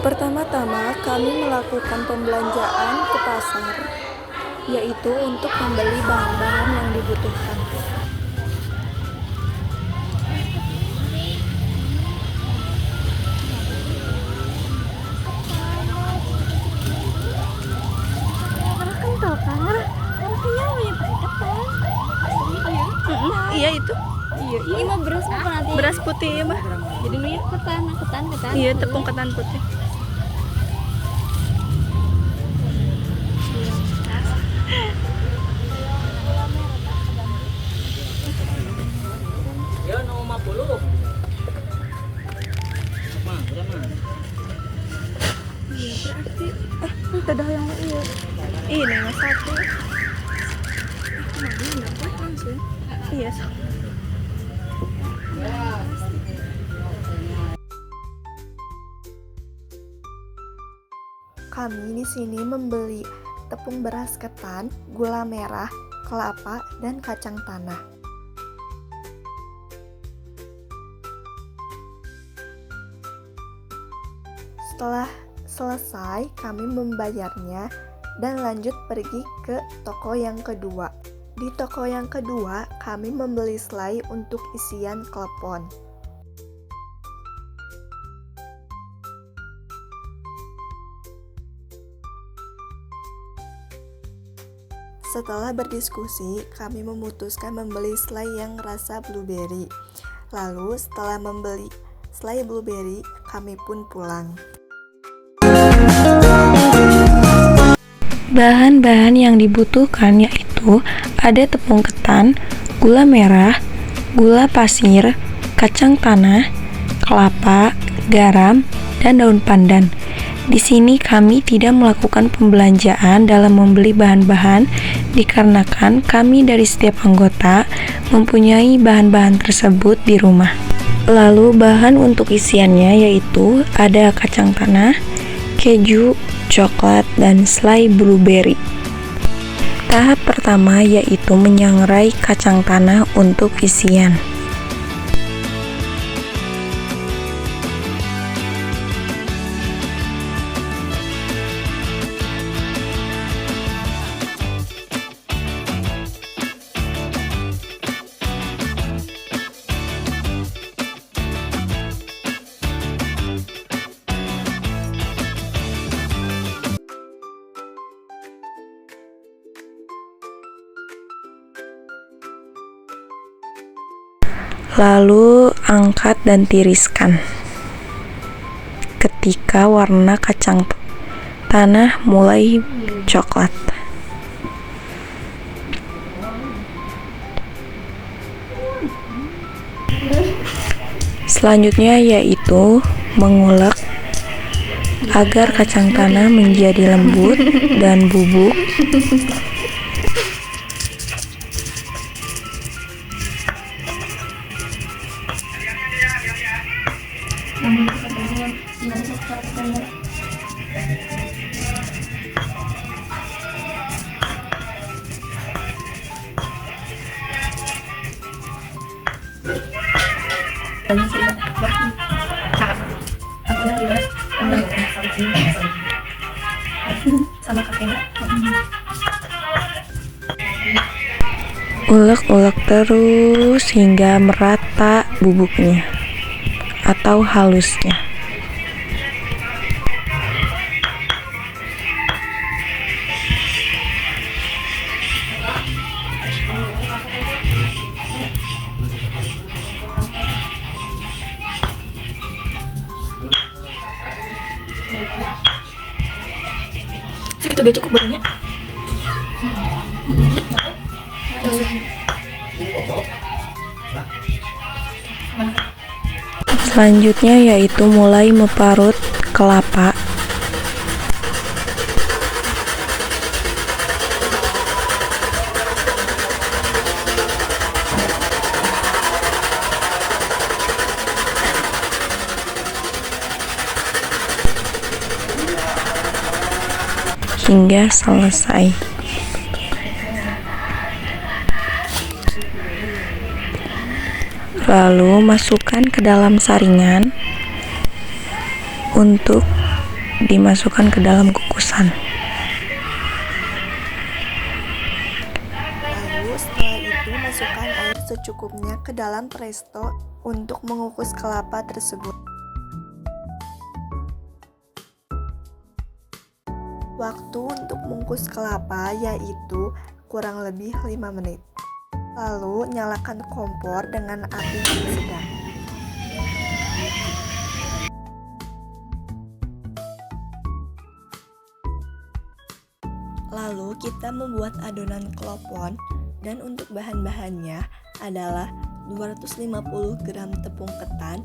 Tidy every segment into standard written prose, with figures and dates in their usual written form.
Pertama-tama kami melakukan pembelanjaan ke pasar, yaitu untuk membeli bahan-bahan yang dibutuhkan. Iya itu. Iya, ini mah beras apa nanti? Beras putih ya, Mbak. Jadi nu ya ketan. Iya, tepung ketan putih. Ya, no 50. Berapa? Iya, berarti itu dah yang iya. Ini mas satu. Mana dapat langsung? Iya, so. Kami di sini membeli tepung beras ketan, gula merah, kelapa, dan kacang tanah. Setelah selesai, kami membayarnya dan lanjut pergi ke toko yang kedua. Di toko yang kedua, kami membeli selai untuk isian klepon. Setelah berdiskusi, kami memutuskan membeli selai yang rasa blueberry. Lalu, setelah membeli selai blueberry, kami pun pulang. Bahan-bahan yang dibutuhkan yaitu ada tepung ketan, gula merah, gula pasir, kacang tanah, kelapa, garam, dan daun pandan. Di sini kami tidak melakukan pembelanjaan dalam membeli bahan-bahan dikarenakan kami dari setiap anggota mempunyai bahan-bahan tersebut di rumah. Lalu bahan untuk isiannya yaitu ada kacang tanah, keju, coklat, dan selai blueberry. Tahap pertama yaitu menyangrai kacang tanah untuk isian. Lalu angkat dan tiriskan. Ketika warna kacang tanah mulai coklat. Selanjutnya yaitu mengulek agar kacang tanah menjadi lembut dan bubuk. Ulek-ulek terus hingga merata bubuknya atau halusnya. Itu udah cukup banyak. Selanjutnya yaitu mulai memparut kelapa. Hingga selesai. Lalu masukkan ke dalam saringan untuk dimasukkan ke dalam kukusan. Lalu setelah itu masukkan air secukupnya ke dalam presto untuk mengukus kelapa tersebut. Waktu untuk mengukus kelapa yaitu kurang lebih 5 menit. Lalu nyalakan kompor dengan api yang sedang. Lalu kita membuat adonan klopon, dan untuk bahan-bahannya adalah 250 gram tepung ketan,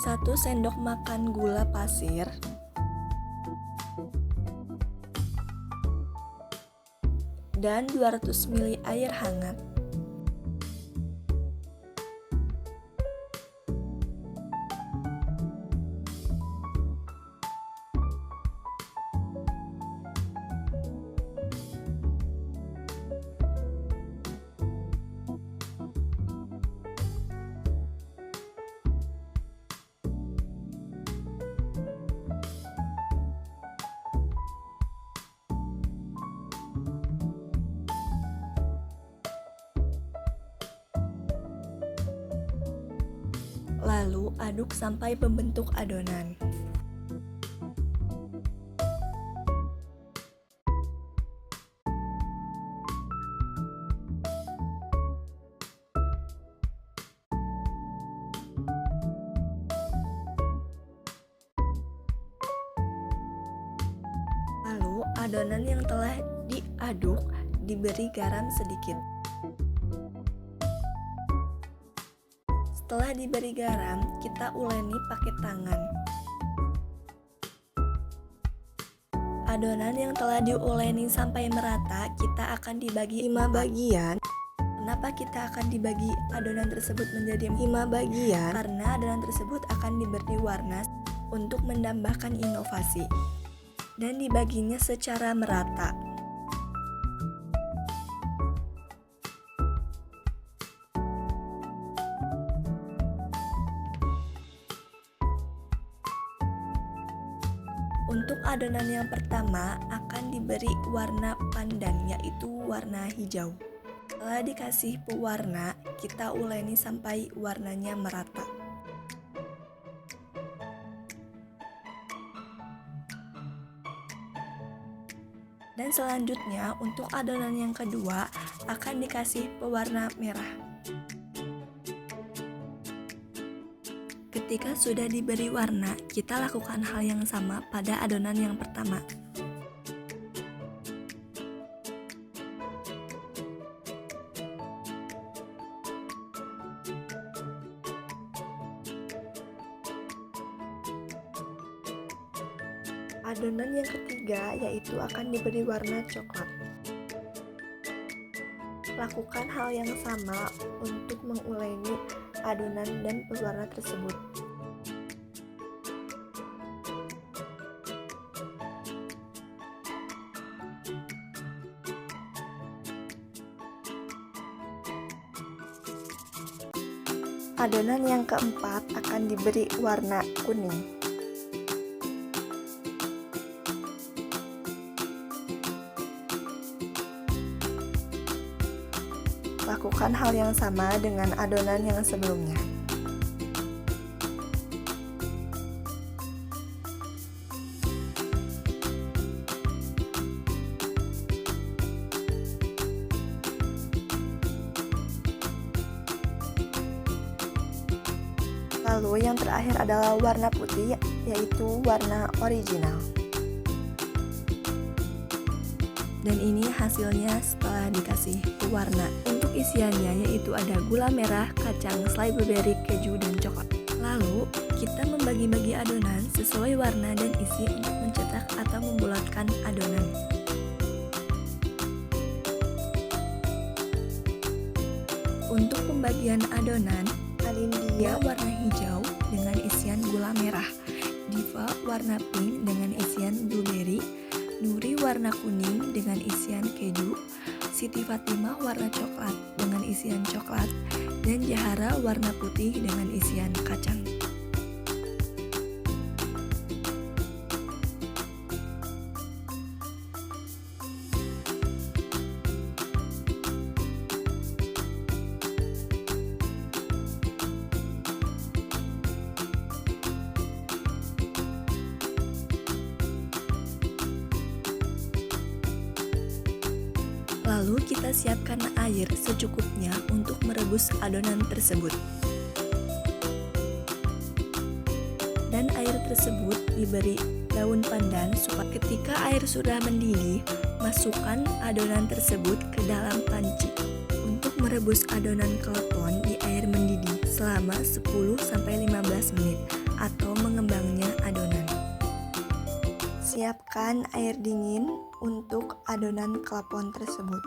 1 sendok makan gula pasir, dan 200 ml air hangat. Lalu aduk sampai membentuk adonan. Lalu adonan yang telah diaduk diberi garam sedikit. Setelah diberi garam, kita uleni pakai tangan. Adonan yang telah diuleni sampai merata, kita akan dibagi 5 bagian. Kenapa kita akan dibagi adonan tersebut menjadi 5 bagian? Karena adonan tersebut akan diberi warna untuk menambahkan inovasi. Dan dibaginya secara merata. Untuk adonan yang pertama akan diberi warna pandan, yaitu warna hijau. Setelah dikasih pewarna, kita uleni sampai warnanya merata. Dan selanjutnya untuk adonan yang kedua akan dikasih pewarna merah. Ketika sudah diberi warna, kita lakukan hal yang sama pada adonan yang pertama. Adonan yang ketiga yaitu akan diberi warna coklat. Lakukan hal yang sama untuk menguleni adonan dan pewarna tersebut. Adonan yang keempat akan diberi warna kuning. Lakukan hal yang sama dengan adonan yang sebelumnya. Lalu yang terakhir adalah warna putih, yaitu warna original. Dan ini hasilnya setelah dikasih pewarna. Untuk isiannya yaitu ada gula merah, kacang, selai blueberry, keju, dan coklat. Lalu kita membagi-bagi adonan sesuai warna dan isi untuk mencetak atau membulatkan adonan. Untuk pembagian adonan, Alindia warna hijau dengan isian gula merah, Diva warna pink dengan isian blueberry, Nuri warna kuning dengan isian keju, Siti Fatimah warna coklat dengan isian coklat, dan Jahara warna putih dengan isian kacang. Lalu kita siapkan air secukupnya untuk merebus adonan tersebut. Dan air tersebut diberi daun pandan supaya ketika air sudah mendidih, masukkan adonan tersebut ke dalam panci. Untuk merebus adonan klepon di air mendidih selama 10-15 menit atau mengembangnya adonan. Siapkan air dingin untuk adonan klepon tersebut.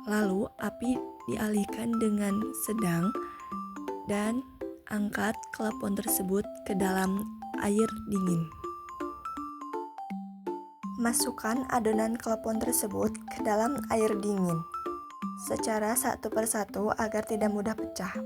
Lalu api dialihkan dengan sedang dan angkat klepon tersebut ke dalam air dingin. Masukkan adonan klepon tersebut ke dalam air dingin secara satu persatu agar tidak mudah pecah.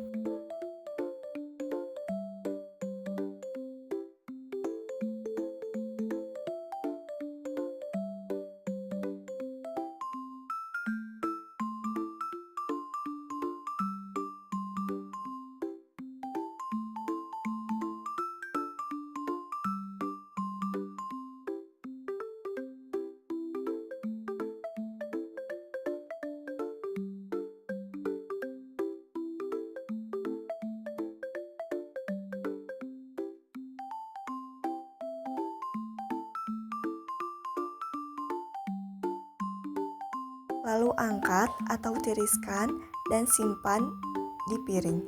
Lalu angkat atau tiriskan dan simpan di piring.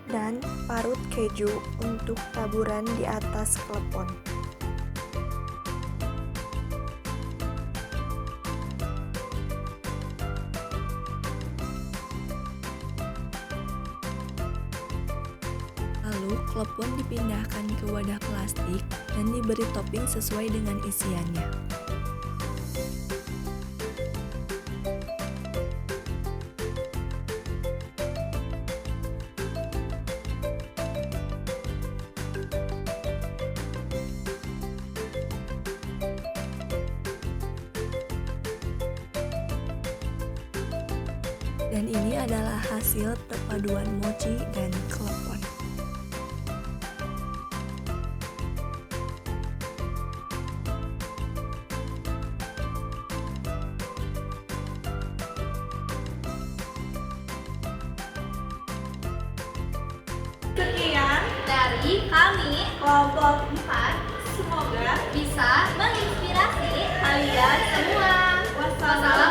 Dan parut keju untuk taburan di atas klepon. Lalu klepon dipindahkan ke wadah plastik dan diberi topping sesuai dengan isiannya. Dan ini adalah hasil perpaduan mochi dan klepon. Sekian dari kami kelompok 4. Semoga bisa menginspirasi kalian semua. Wassalamualaikum